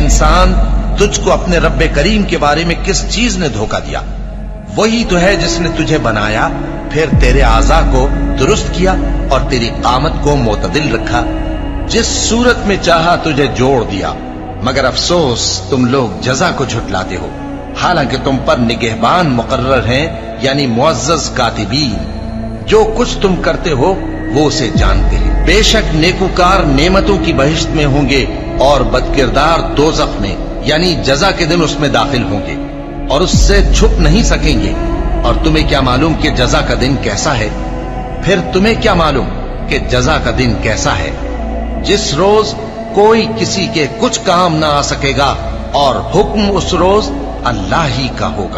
انسان، تجھ کو اپنے رب کریم کے بارے میں کس چیز نے دھوکہ دیا؟ وہی تو ہے جس نے تجھے بنایا، پھر تیرے اعضاء کو درست کیا اور تیری قامت کو معتدل رکھا، جس صورت میں چاہا تجھے جوڑ دیا۔ مگر افسوس تم لوگ جزا کو جھٹلاتے ہو، حالانکہ تم پر نگہبان مقرر ہیں، یعنی معزز کاتبین۔ جو کچھ تم کرتے ہو وہ اسے جانتے ہیں۔ بے شک نیکوکار نعمتوں کی بہشت میں ہوں گے اور بدکردار دوزخ میں، یعنی جزا کے دن اس میں داخل ہوں گے اور اس سے چھپ نہیں سکیں گے۔ اور تمہیں کیا معلوم کہ جزا کا دن کیسا ہے؟ پھر تمہیں کیا معلوم کہ جزا کا دن کیسا ہے؟ جس روز کوئی کسی کے کچھ کام نہ آ سکے گا اور حکم اس روز اللہ ہی کا ہوگا۔